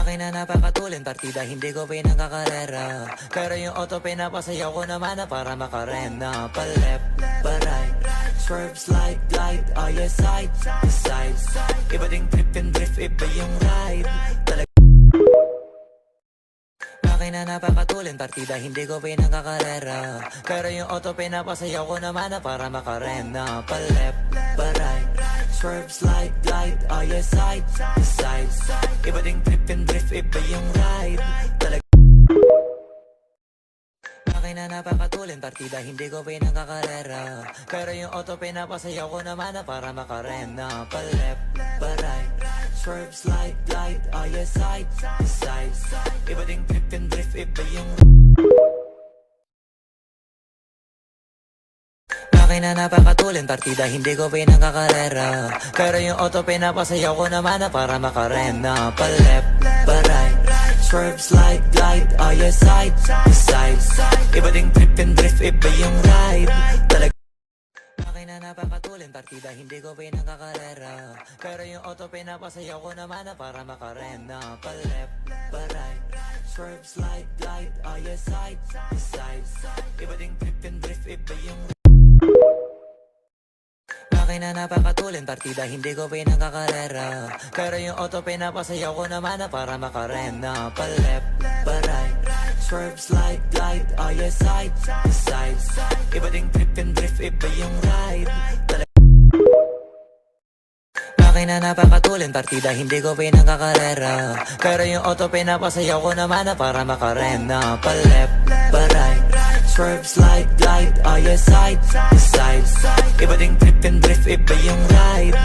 Makina napakatulin, partida hindi ko pinagkakarera. Pero yung auto pinapasayaw ko naman na para makarena. Pa-left, pa-right, swerve, slide, glide. Oh yeah, side, side. Iba ding trip and drift, iba yung ride. Makina napakatulin, partida hindi ko pinagkakarera. Pero yung auto pinapasayaw ko naman na para makarena. Pa-left, pa-right, swerve, slide, glide. Oh yeah, side, side. Iba ding trip and drift, iba yung ride. Makina napakatulin, partida hindi ko pinagkakarera. Pero yung auto pinapasayaw ko naman na para makarena. Pa-left, pa-right, swerve, slide, glide. Oh yeah, side, side. Iba ding trip and drift, iba yung Makina napakatulin, partida hindi ko pinagkakarera. Pero yung auto pinapasayaw ko naman na para makarena. Pa-left, pa-right, swerve, slide, glide. Oh yeah, side, side. Iba ding trip and drift, iba yung ride. Makina napakatulin, partida hindi ko pinagkakarera. Pero yung auto pinapasayaw ko naman na para makarena. Pa-left, pa-right, swerve, slide, glide. Oh yeah, side, side. Iba ding trip and drift, iba yung Makina napakatulin, partida hindi ko pinagkakarera. Pero yung auto pinapasayaw ko naman na para makarena. Pa-left, pa-right, swerve, slide, glide. Oh yeah, side, side. Iba ding trip and drift, iba yung ride. Makina napakatulin, partida hindi ko pinagkakarera. Pero yung auto pinapasayaw ko naman na para makarena. Pa-left, pa-right, swerve, slide, glide. Oh yeah, side, side. Iba ding trip and drift, iba yung ride.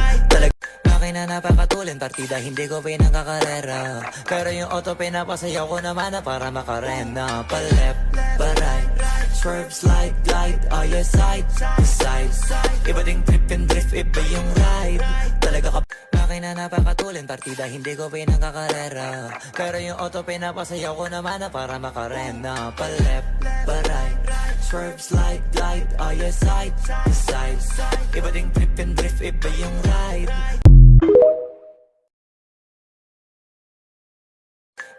Makina napakatulin, partida hindi ko pinagkakarera. Pero yung auto pinapasayaw ko naman na para makarena. Pa-left, pa-right, swerve, slide, glide. Oh yeah, side, side. Iba ding trip and drift, iba yung ride. Makina napakatulin, partida hindi ko pinagkakarera. Pero yung auto pinapasayaw ko naman na para makarena. Pa-left, pa-right, swerve, slide, glide. Oh yeah, side, side. Iba ding trip and drift, iba yung ride.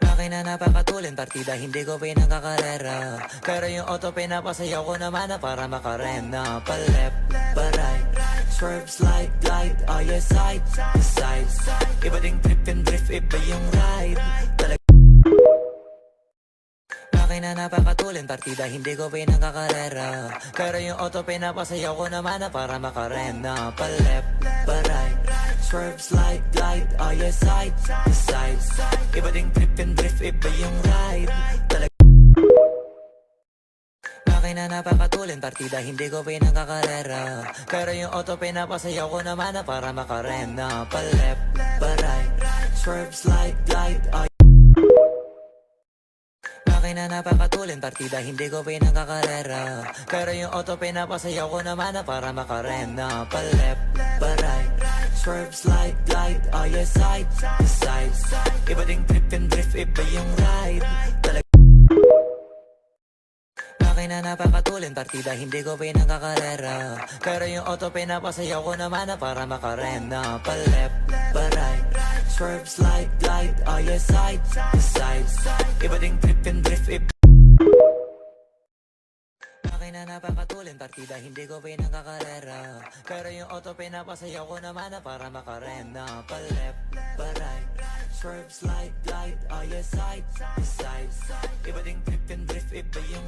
Makina napakatulin, partida hindi ko pinagkakarera. Pero yung auto pinapasayaw ko naman na para makarena. Pa-left, pa-right, swerve, slide, glide. Oh yeah, side, side. Iba ding trip and drift, iba yung ride. Makina napakatulin, partida hindi ko pinagkakarera. Pero yung auto pinapasayaw ko naman na para makarena. Pa-left, pa-right, swerve, slide, glide. Oh yeah, side, side. Iba ding trip and drift, iba yung ride. Makina napakatulin, partida hindi ko pinagkakarera. Pero yung auto pinapasayaw ko naman na para makarena. Pa-left, pa-right, swerve, slide, glide. Oh Makina napakatulin, partida hindi ko pinagkakarera. Pero yung auto pinapasayaw ko naman na para makarena. Pa-left, pa-right, swerve, slide, glide. Oh yeah, side, side. Iba ding trip and drift, iba yung ride. Makina napakatulin, partida hindi ko pinagkakarera. Pero yung auto pinapasayaw ko naman na para makarena. Pa-left, pa-right, swerve, slide, glide. Oh yeah, side, side. Iba ding trip and drift, Makina napakatulin, partida hindi ko pinagkakarera. Pero yung auto pinapasayaw ko naman na para makarena. Pa-left, pa-right, swerve, slide, glide. Oh yeah, side, side. Iba ding trip and drift, iba yung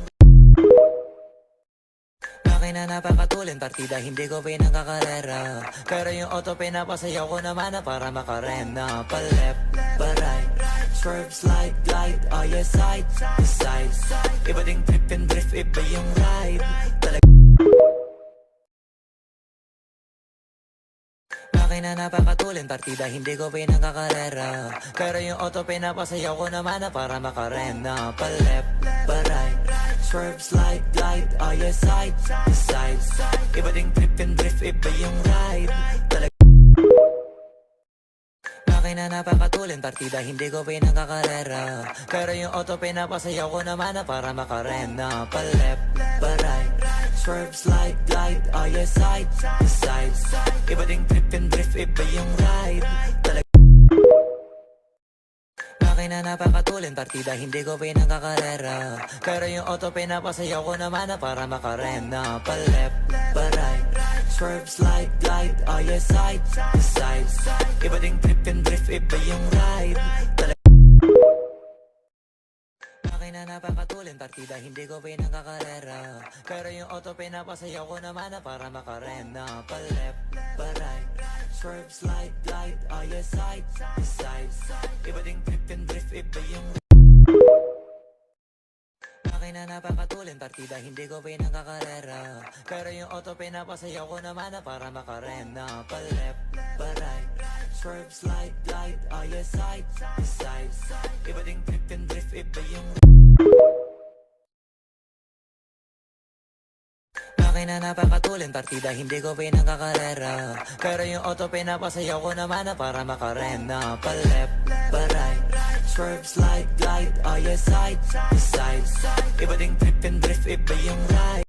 Makina napakatulin, partida hindi ko pinagkakarera. Pero yung auto pinapasayaw ko naman na para makarena. Pa-left, pa-right, swerve, slide, glide. Oh yeah, side, side. Iba ding trip and drift, iba yung ride. Makina napakatulin, partida hindi ko pinagkakarera. Pero yung auto pinapasayaw ko naman na para makarena. Pa-left, pa-right, swerve, slide, glide. Oh yeah, side, side. Iba ding trip and drift, iba yung ride. Makina napakatulin, partida hindi ko pinagkakarera. Pero yung auto pinapasayaw ko naman na para makarena. Pa-left, pa-right, swerve, slide, glide. Oh yeah, side, side. Iba ding trip and drift, iba yung ride. Makina napakatulin, partida hindi ko pinagkakarera. Pero yung auto pinapasayaw ko naman na para makarena. Pa-left, pa-right, swerve, slide, glide. Oh yeah, side to side. Iba ding trip and drift, iba yung ride. Makina napakatulin, partida hindi ko pinagkakarera. Pero yung auto pinapasayaw ko naman na para makarena. Pa-left, pa-right, swerve, slide, glide. Oh yeah, side to side. Iba ding trip and drift, iba yung Makina napakatulin, partida hindi ko pinagkakarera. Pero yung auto pinapasayaw ko naman na para makarena. Pa-left, pa-right, swerve, slide, glide. Oh yeah, side to side. Iba ding trip and drift, iba yung Makina napakatulin, partida hindi ko pinagkakarera. Pero yung auto pinapasayaw ko naman na para makarena. Pa-left, pa-right, swerve, slide, glide. Oh yeah, side to side. Iba ding trip and drift, iba yung ride.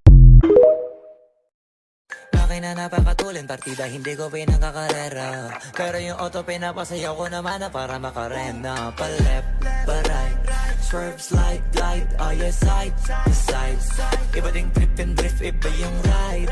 Makina napakatulin, partida hindi ko pinagkakarera. Pero yung auto pinapasayaw ko naman na para makarena. Pa-left, pa-right, swerve, slide, glide. Oh yeah, side to side. Iba ding trip and drift, iba yung ride.